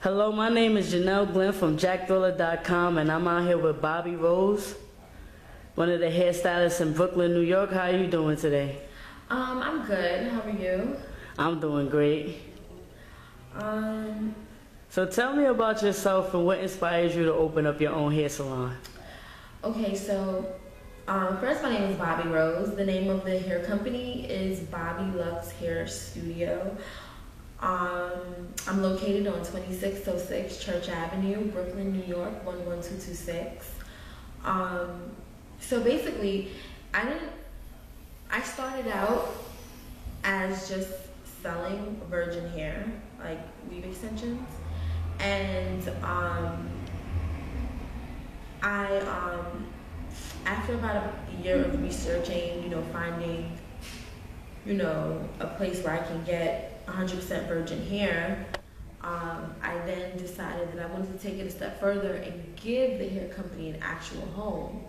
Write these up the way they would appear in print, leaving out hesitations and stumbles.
Hello, my name is Janelle Glenn from JackThriller.com, and I'm out here with Bobby Rose, one of the hairstylists in Brooklyn, New York. How are you doing today? I'm good. How are you? I'm doing great. So tell me about yourself and what inspires you to open up your own hair salon. Okay, so first, my name is Bobby Rose. The name of the hair company is Bobby Lux Hair Studio. I'm located on 2606 Church Avenue, Brooklyn, New York, 11226. So basically, I started out as just selling virgin hair, like weave extensions, and after about a year of researching, finding, a place where I can get 100% virgin hair, I then decided that I wanted to take it a step further and give the hair company an actual home.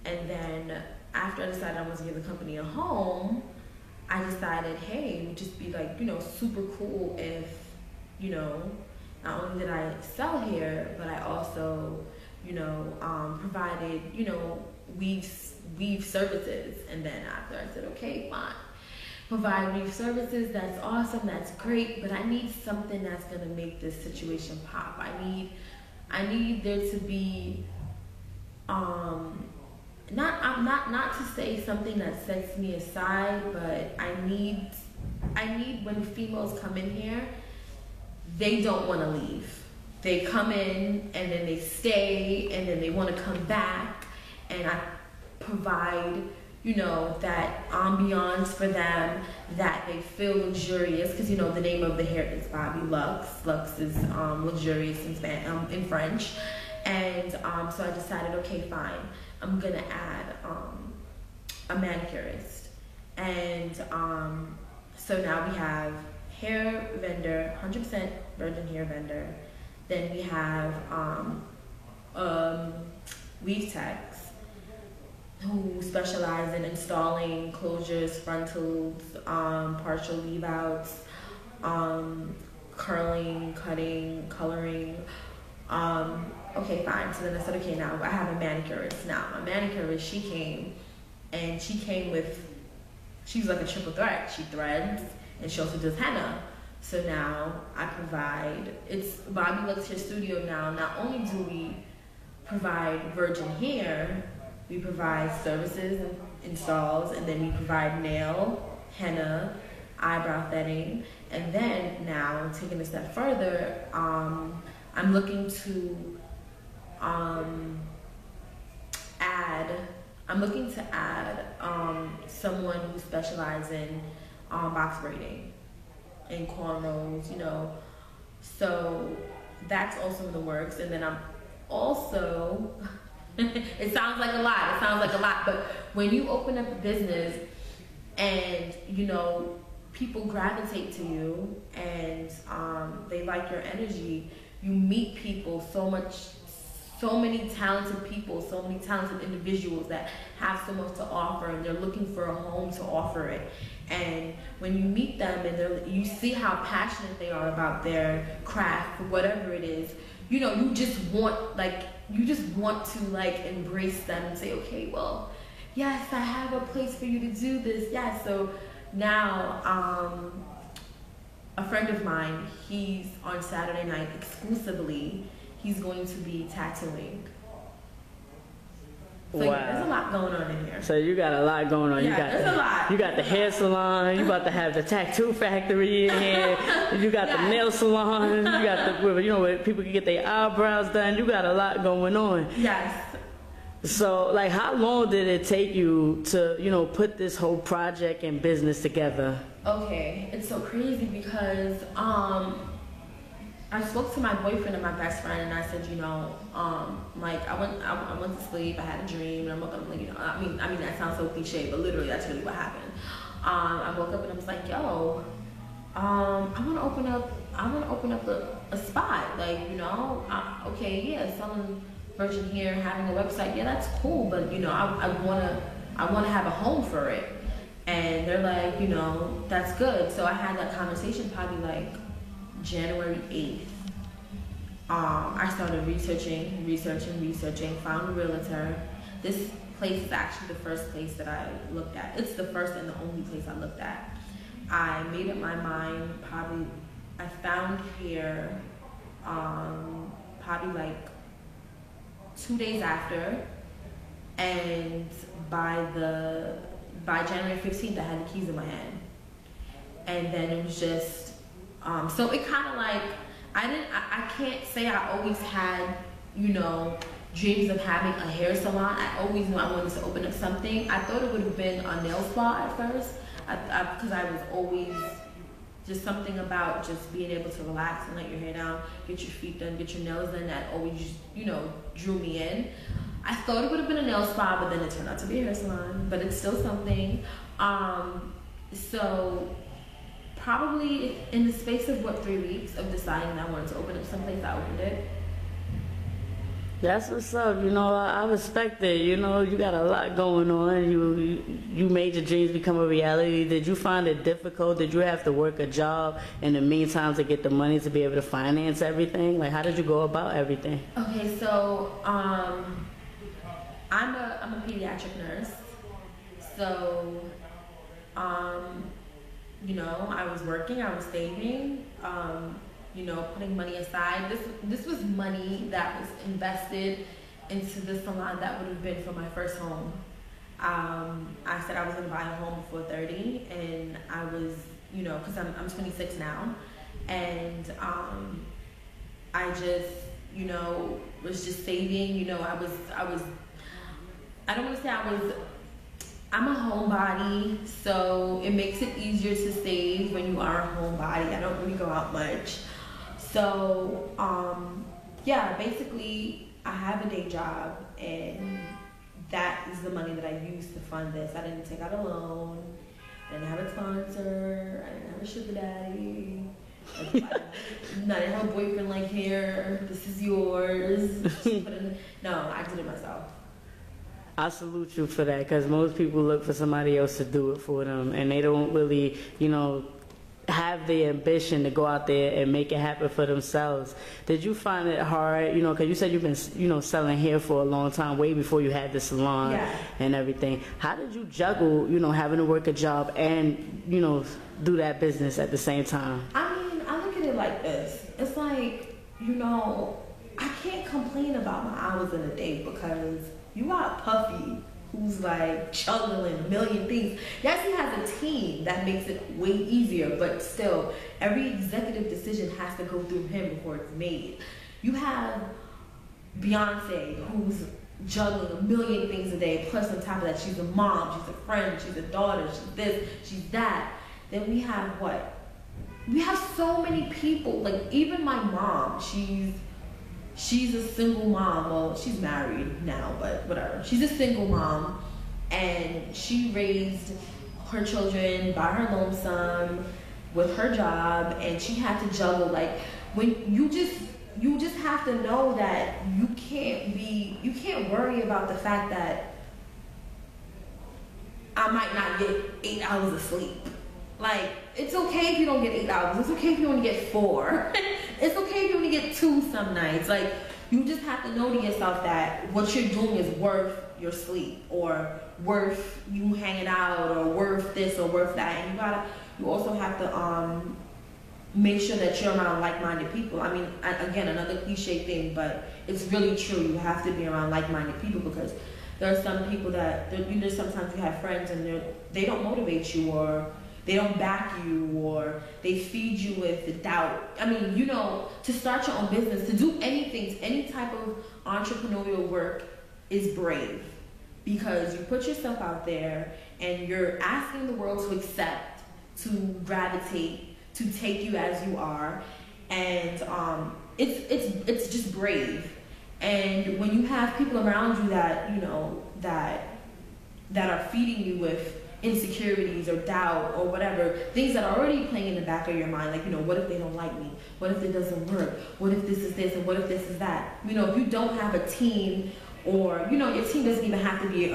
And then after I decided I wanted to give the company a home, I decided, hey, it would just be like, super cool if, not only did I sell hair, but I also, provided, weave services. And then after I said, okay, fine. Provide weave services, that's awesome, that's great, but I need something that's gonna make this situation pop. I need there to be not to say something that sets me aside, but I need when females come in here, they don't want to leave. They come in and then they stay and then they want to come back, and I provide that ambiance for them, that they feel luxurious, because the name of the hair is Bobby Lux. Lux is luxurious in French. And so I decided, okay, fine, I'm gonna add a manicurist. And so now we have hair vendor, 100% virgin hair vendor. Then we have weave techs who specialize in installing closures, frontals, partial leave outs, curling, cutting, coloring. Okay, fine. So then I said, okay, now I have a manicurist. Now, my manicurist, she came with, she's like a triple threat. She threads and she also does henna. So now I provide, it's Bobby Lux Hair Studio now. Not only do we provide virgin hair, we provide services and installs, and then we provide nail, henna, eyebrow threading, and then now taking a step further, I'm looking to add someone who specializes in box braiding and cornrows, so that's also in the works. And then I'm also it sounds like a lot, but when you open up a business and people gravitate to you and they like your energy, you meet people, so many talented people, so many talented individuals that have so much to offer, and they're looking for a home to offer it. And when you meet them and you see how passionate they are about their craft, whatever it is, you just want to embrace them and say, okay, well, yes, I have a place for you to do this. Yeah, so now a friend of mine, he's on Saturday night exclusively, he's going to be tattooing. So wow. There's a lot going on in here. So you got a lot going on. Yeah, there's a lot. You got the hair salon, you about to have the tattoo factory in here, you got the nail salon, you got the, where people can get their eyebrows done. You got a lot going on. Yes. So, how long did it take you to, put this whole project and business together? Okay, it's so crazy because I spoke to my boyfriend and my best friend, and I said, I went to sleep, I had a dream, and I woke up, I mean that sounds so cliche, but literally that's really what happened. I woke up and I was like, yo, I want to open up a spot, okay, yeah, selling virgin hair, having a website, yeah, that's cool, but I want to have a home for it. And they're like, that's good. So I had that conversation probably like January 8th. I started researching, found a realtor. This place is actually the first place that I looked at. It's the first and the only place I looked at. I made up my mind I found here probably like 2 days after, and by January 15th I had the keys in my hand. And then it was just so it kind of like I can't say I always had, you know, dreams of having a hair salon. I always knew I wanted to open up something. I thought it would have been a nail spa at first, because I was always just something about just being able to relax and let your hair down, get your feet done, get your nails done. That always, you know, drew me in. I thought it would have been a nail spa, but then it turned out to be a hair salon. But it's still something. So probably in the space of 3 weeks of deciding that I wanted to open up someplace, I opened it. That's what's up. You know, I respect it. You know, you got a lot going on. You made your dreams become a reality. Did you find it difficult? Did you have to work a job in the meantime to get the money to be able to finance everything? Like, how did you go about everything? Okay, so I'm a pediatric nurse. So you know, I was working, I was saving, you know, putting money aside. This was money that was invested into the salon that would have been for my first home. I said I was gonna buy a home before 30, and I was, you know, because I'm 26 now, and I just, you know, was just saving. You know, I don't want to say I'm a homebody, so it makes it easier to save when you are a homebody. I don't really go out much. So, yeah, basically, I have a day job, and that is the money that I use to fund this. I didn't take out a loan. I didn't have a sponsor. I didn't have a sugar daddy. I didn't have a boyfriend like, here, this is yours. No, I did it myself. I salute you for that, because most people look for somebody else to do it for them, and they don't really, you know, have the ambition to go out there and make it happen for themselves. Did you find it hard, you know, because you said you've been, you know, selling hair for a long time, way before you had the salon and everything. How did you juggle, you know, having to work a job and, you know, do that business at the same time? I mean, I look at it like this. It's like, you know, I can't complain about my hours in a day, because you got Puffy, who's like juggling a million things. Yes, he has a team that makes it way easier, but still, every executive decision has to go through him before it's made. You have Beyonce, who's juggling a million things a day, plus on top of that, she's a mom, she's a friend, she's a daughter, she's this, she's that. Then we have what? We have so many people, like even my mom, she's a single mom. Well, she's married now, but whatever. She's a single mom, and she raised her children by her lonesome with her job, and she had to juggle. Like, when you just have to know that you can't worry about the fact that I might not get 8 hours of sleep. Like, it's okay if you don't get 8 hours. It's okay if you only get 4. It's okay if you only get 2 some nights. Like, you just have to know to yourself that what you're doing is worth your sleep, or worth you hanging out, or worth this or worth that. And you also have to make sure that you're around like-minded people. I mean, again, another cliche thing, but it's really true. You have to be around like-minded people, because there are some people that, you know, sometimes you have friends and they don't motivate you, or they don't back you, or they feed you with the doubt. I mean, you know, to start your own business, to do anything, any type of entrepreneurial work is brave, because you put yourself out there and you're asking the world to accept, to gravitate, to take you as you are, and it's just brave. And when you have people around you that, you know, that are feeding you with insecurities or doubt or whatever, things that are already playing in the back of your mind, like, you know, what if they don't like me? What if it doesn't work? What if this is this, and what if this is that? You know, if you don't have a team, or, you know, your team doesn't even have to be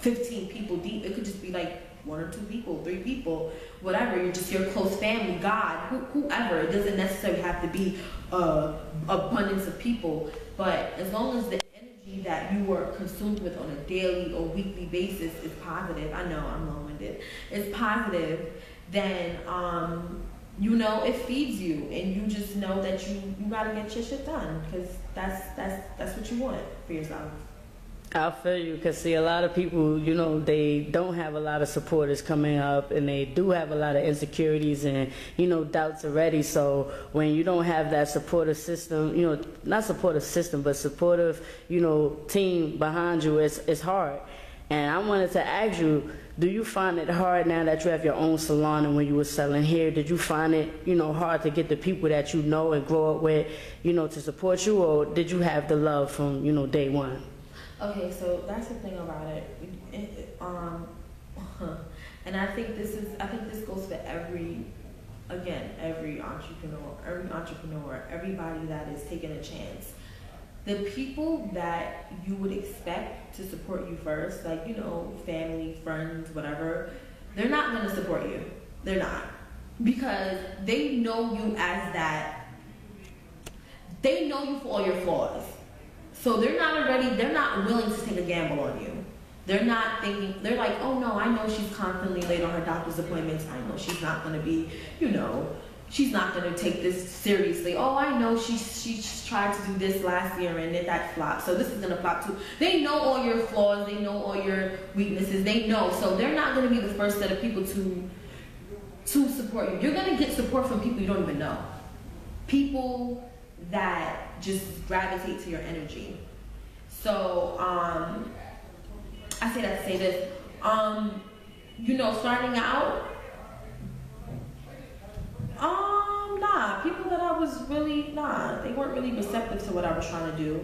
15 people deep. It could just be like one or two people, three people, whatever. You're just your close family, God, whoever. It doesn't necessarily have to be abundance of people, but as long as the energy that you are consumed with on a daily or weekly basis is positive. I know I'm long-winded. It's positive, then you know it feeds you, and you just know that you gotta get your shit done, because that's what you want for yourself. I feel you, because see, a lot of people, you know, they don't have a lot of supporters coming up, and they do have a lot of insecurities and, you know, doubts already. So when you don't have that supportive system, you know, not supportive system, but supportive, you know, team behind you, it's hard. And I wanted to ask you, do you find it hard now that you have your own salon, and when you were selling hair, did you find it, you know, hard to get the people that you know and grow up with, you know, to support you, or did you have the love from, you know, day one? Okay, so that's the thing about it. And I think this goes for every entrepreneur, everybody that is taking a chance. The people that you would expect to support you first, like, you know, family, friends, whatever, they're not going to support you. They're not. Because they know you as that. They know you for all your flaws. So they're not willing to take a gamble on you. They're not thinking, they're like, oh no, I know she's constantly late on her doctor's appointments. I know she's not going to be, you know, she's not going to take this seriously. Oh, I know she tried to do this last year and that flopped, so this is going to flop too. They know all your flaws. They know all your weaknesses. They know. So they're not going to be the first set of people to support you. You're going to get support from people you don't even know. People that just gravitate to your energy. So, I say that to say this. You know, starting out, people that I was really, they weren't really receptive to what I was trying to do.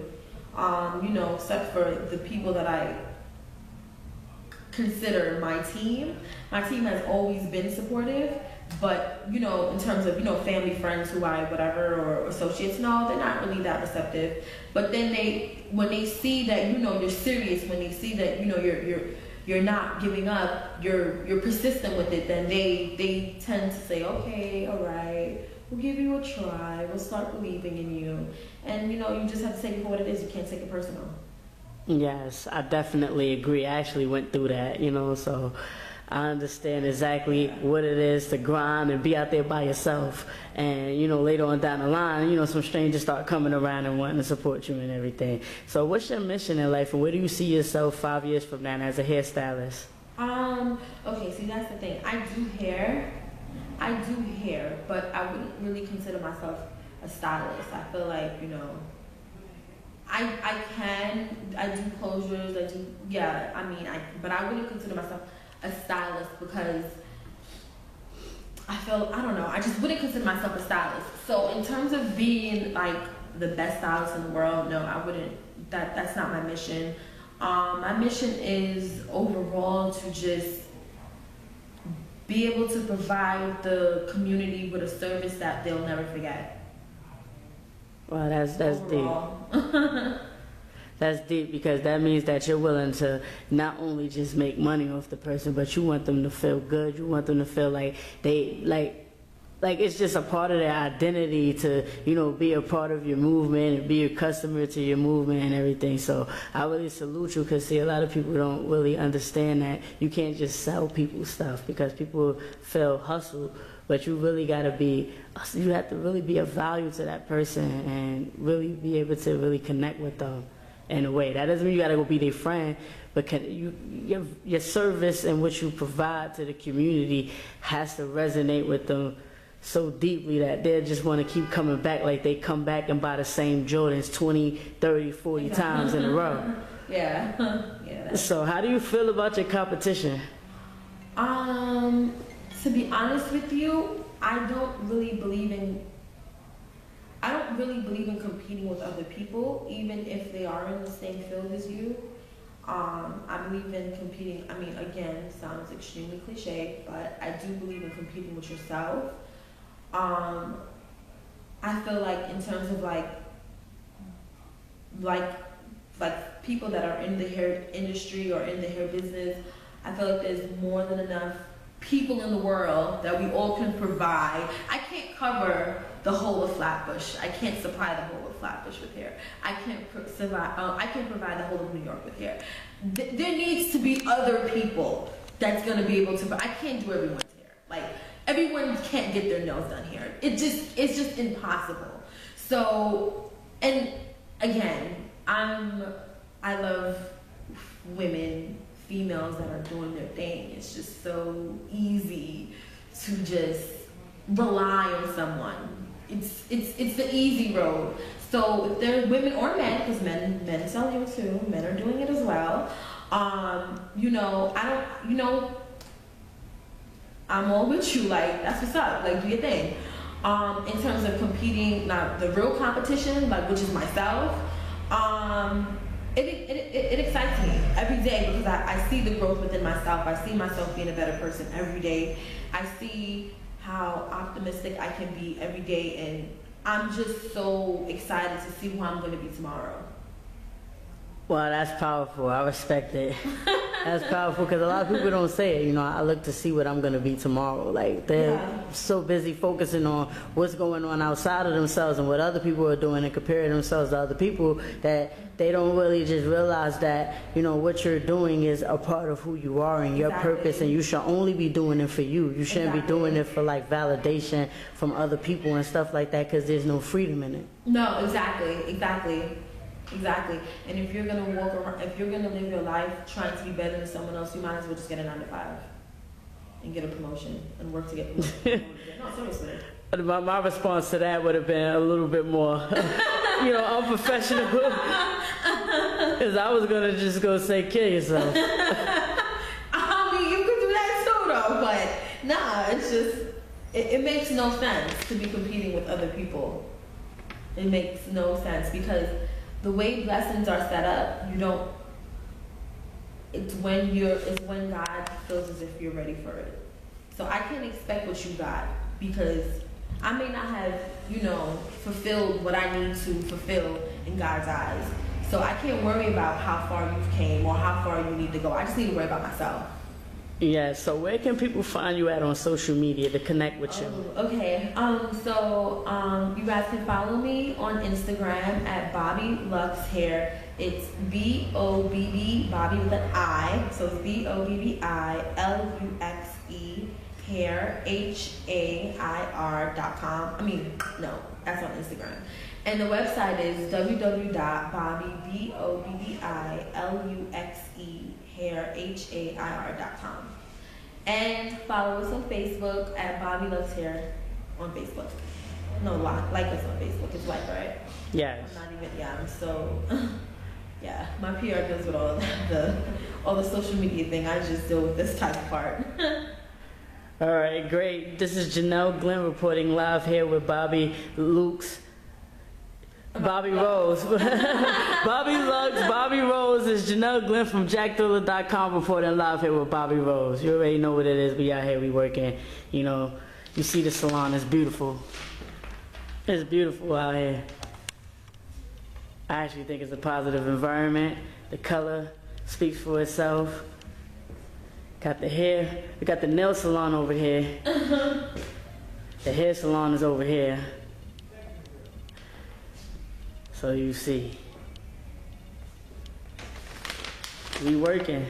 You know, except for the people that I consider my team. My team has always been supportive, but, you know, in terms of, you know, family, friends who I, whatever, or associates, no, they're not really that receptive. But then when they see that, you know, you're serious, when they see that, you know, you're not giving up, you're persistent with it, then they tend to say, okay, all right, we'll give you a try, we'll start believing in you. And, you know, you just have to take it for what it is. You can't take it personal. Yes, I definitely agree. I actually went through that, you know, so I understand exactly what it is to grind and be out there by yourself. And, you know, later on down the line, you know, some strangers start coming around and wanting to support you and everything. So what's your mission in life, and where do you see yourself 5 years from now as a hairstylist? Okay, see, that's the thing. I do hair, but I wouldn't really consider myself a stylist. I feel like, you know, I do closures, but I wouldn't consider myself a stylist, because I just wouldn't consider myself a stylist. So in terms of being like the best stylist in the world, no, I wouldn't. That's not my mission. My mission is overall to just be able to provide the community with a service that they'll never forget. Well, that's deep. That's deep, because that means that you're willing to not only just make money off the person, but you want them to feel good. You want them to feel like they like it's just a part of their identity to, you know, be a part of your movement and be a customer to your movement and everything. So I really salute you, because see, a lot of people don't really understand that you can't just sell people stuff, because people feel hustle. But you really got to you have to really be of value to that person and really be able to really connect with them in a way. That doesn't mean you got to go be their friend, but your service and what you provide to the community has to resonate with them so deeply that they just want to keep coming back, like they come back and buy the same Jordans 20, 30, 40 times in a row. Yeah. Yeah. So how do you feel about your competition? To be honest with you, I don't really believe in competing with other people, even if they are in the same field as you. I believe in competing. I mean, again, sounds extremely cliche, but I do believe in competing with yourself. I feel like in terms of like people that are in the hair industry or in the hair business, I feel like there's more than enough people in the world that we all can provide. I can't cover the whole of Flatbush. I can't supply the whole of Flatbush with hair. I can't I can provide the whole of New York with hair. There needs to be other people that's gonna be able to. I can't do everyone's hair. Like everyone can't get their nails done here. It's just impossible. So, and again, I love women, females that are doing their thing. It's just so easy to just rely on someone. It's the easy road. So if there are women or men, because men sell hair too, men are doing it as well. I'm all with you. Like that's what's up. Like do your thing. In terms of competing, now the real competition, like which is myself. It excites me every day because I see the growth within myself. I see myself being a better person every day. I see how optimistic I can be every day, and I'm just so excited to see who I'm going to be tomorrow. Well, that's powerful. I respect it. That's powerful because a lot of people don't say it. You know, I look to see what I'm going to be tomorrow. Like, they're so busy focusing on what's going on outside of themselves and what other people are doing and comparing themselves to other people that they don't really just realize that, you know, what you're doing is a part of who you are and your purpose, and you should only be doing it for you. You shouldn't be doing it for, like, validation from other people and stuff like that because there's no freedom in it. No, exactly. And if you're gonna walk around, if you're gonna live your life trying to be better than someone else, you might as well just get a 9-to-5 and get a promotion and work to get promoted. No, seriously. My response to that would have been a little bit more, unprofessional. Because I was gonna just go say, kill yourself. I mean, you could do that too, though. But nah, it's just it makes no sense to be competing with other people. It makes no sense because the way lessons are set up, it's when God feels as if you're ready for it. So I can't expect what you got because I may not have, fulfilled what I need to fulfill in God's eyes. So I can't worry about how far you've came or how far you need to go. I just need to worry about myself. Yeah, so where can people find you at on social media to connect with you? Okay, you guys can follow me on Instagram at Bobby Lux Hair. It's B-O-B-B, Bobby with an I, so it's B-O-B-B-I-L-U-X-E hair, HAIR.com. No, that's on Instagram. And the website is www.BobbyBobbyLuxeHair, HAIR.com. And follow us on Facebook at Bobby Lux Hair on Facebook. No, like us on Facebook. It's like, right? Yes. I'm so, my PR deals with all of that, all the social media thing. I just deal with this type of part. All right, great. This is Janelle Glenn reporting live here with Bobby Lux. Bobby Rose. Bobby Lux, Bobby Rose is Janelle Glenn from JackThriller.com reporting live here with Bobby Rose. You already know what it is. We out here, we working. You see the salon, it's beautiful. It's beautiful out here. I actually think it's a positive environment. The color speaks for itself. Got the hair. We got the nail salon over here. The hair salon is over here. So you see, we working.